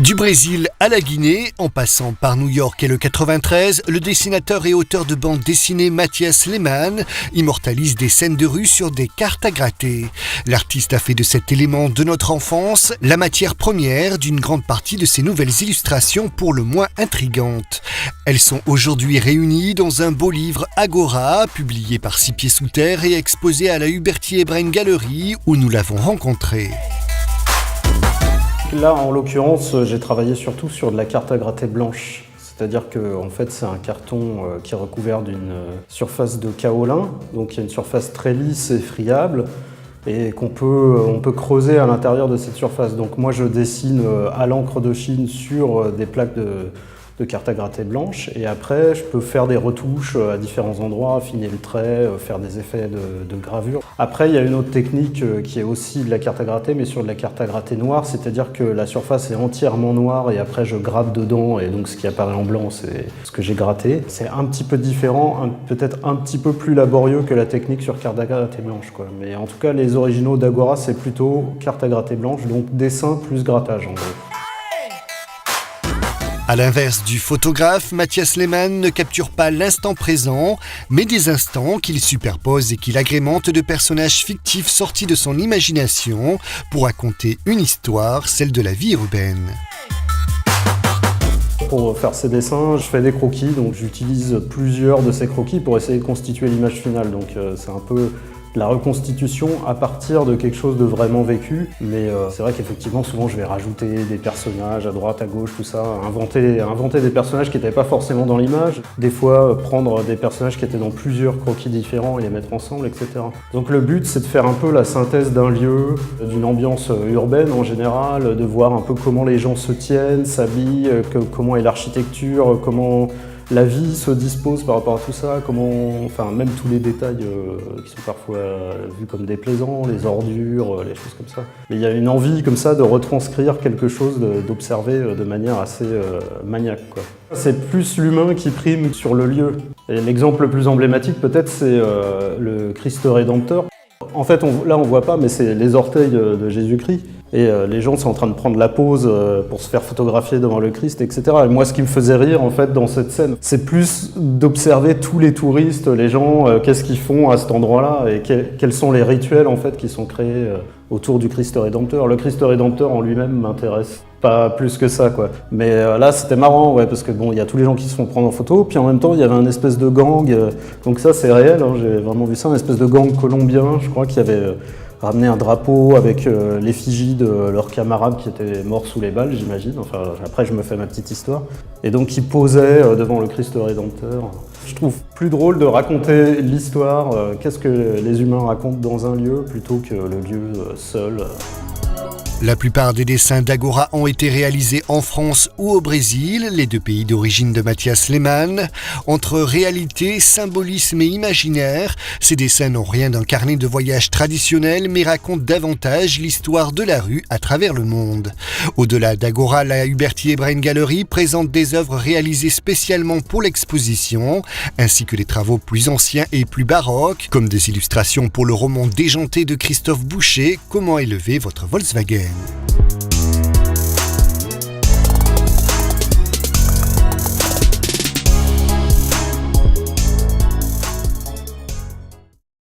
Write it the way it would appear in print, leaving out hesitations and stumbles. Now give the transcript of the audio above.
Du Brésil à la Guinée, en passant par New York et le 93, le dessinateur et auteur de bande dessinée Mathias Lehmann immortalise des scènes de rue sur des cartes à gratter. L'artiste a fait de cet élément de notre enfance la matière première d'une grande partie de ses nouvelles illustrations pour le moins intrigantes. Elles sont aujourd'hui réunies dans un beau livre Agora, publié par Six Pieds Sous Terre et exposé à la Huberty-Hebraigne Gallery où nous l'avons rencontré. Là, en l'occurrence, j'ai travaillé surtout sur de la carte à gratter blanche. C'est-à-dire que en fait, c'est un carton qui est recouvert d'une surface de kaolin, donc il y a une surface très lisse et friable, et on peut creuser à l'intérieur de cette surface. Donc moi, je dessine à l'encre de Chine sur des plaques de carte à gratter blanche, et après, je peux faire des retouches à différents endroits, affiner le trait, faire des effets de gravure. Après, il y a une autre technique qui est aussi de la carte à gratter, mais sur de la carte à gratter noire, c'est-à-dire que la surface est entièrement noire et après je gratte dedans, et donc ce qui apparaît en blanc, c'est ce que j'ai gratté. C'est un petit peu différent, peut-être un petit peu plus laborieux que la technique sur carte à gratter blanche, quoi. Mais en tout cas, les originaux d'Agora, c'est plutôt carte à gratter blanche, donc dessin plus grattage en gros. À l'inverse du photographe, Mathias Lehmann ne capture pas l'instant présent, mais des instants qu'il superpose et qu'il agrémente de personnages fictifs sortis de son imagination pour raconter une histoire, celle de la vie urbaine. Pour faire ces dessins, je fais des croquis, donc j'utilise plusieurs de ces croquis pour essayer de constituer l'image finale. Donc c'est un peu la reconstitution à partir de quelque chose de vraiment vécu, mais c'est vrai qu'effectivement souvent je vais rajouter des personnages à droite, à gauche, tout ça, inventer des personnages qui n'étaient pas forcément dans l'image, des fois prendre des personnages qui étaient dans plusieurs croquis différents et les mettre ensemble, etc. Donc le but, c'est de faire un peu la synthèse d'un lieu, d'une ambiance urbaine en général, de voir un peu comment les gens se tiennent, s'habillent, comment est l'architecture, comment la vie se dispose par rapport à tout ça, même tous les détails qui sont parfois vus comme déplaisants, les ordures, les choses comme ça. Mais il y a une envie comme ça de retranscrire quelque chose, d'observer de manière assez maniaque, quoi. C'est plus l'humain qui prime sur le lieu. Et l'exemple le plus emblématique peut-être c'est le Christ Rédempteur. En fait, là on voit pas, mais c'est les orteils de Jésus-Christ. Et les gens sont en train de prendre la pause pour se faire photographier devant le Christ, etc. Et moi, ce qui me faisait rire, en fait, dans cette scène, c'est plus d'observer tous les touristes, les gens, qu'est-ce qu'ils font à cet endroit-là, et quels sont les rituels, en fait, qui sont créés autour du Christ Rédempteur. Le Christ Rédempteur en lui-même m'intéresse pas plus que ça, quoi. Mais là, c'était marrant, ouais, parce que bon, il y a tous les gens qui se font prendre en photo, puis en même temps, il y avait un espèce de gang, donc ça, c'est réel, hein, j'ai vraiment vu ça, un espèce de gang colombien, je crois, qui avait ramené un drapeau avec l'effigie de leurs camarades qui étaient morts sous les balles, j'imagine. Enfin, après, je me fais ma petite histoire. Et donc, ils posaient devant le Christ Rédempteur. Je trouve plus drôle de raconter l'histoire, qu'est-ce que les humains racontent dans un lieu, plutôt que le lieu seul. La plupart des dessins d'Agora ont été réalisés en France ou au Brésil, les deux pays d'origine de Mathias Lehmann. Entre réalité, symbolisme et imaginaire, ces dessins n'ont rien d'un carnet de voyage traditionnel, mais racontent davantage l'histoire de la rue à travers le monde. Au-delà d'Agora, la Huberty-Hebraigne Gallery présente des œuvres réalisées spécialement pour l'exposition, ainsi que des travaux plus anciens et plus baroques, comme des illustrations pour le roman déjanté de Christophe Boucher, Comment élever votre Volkswagen.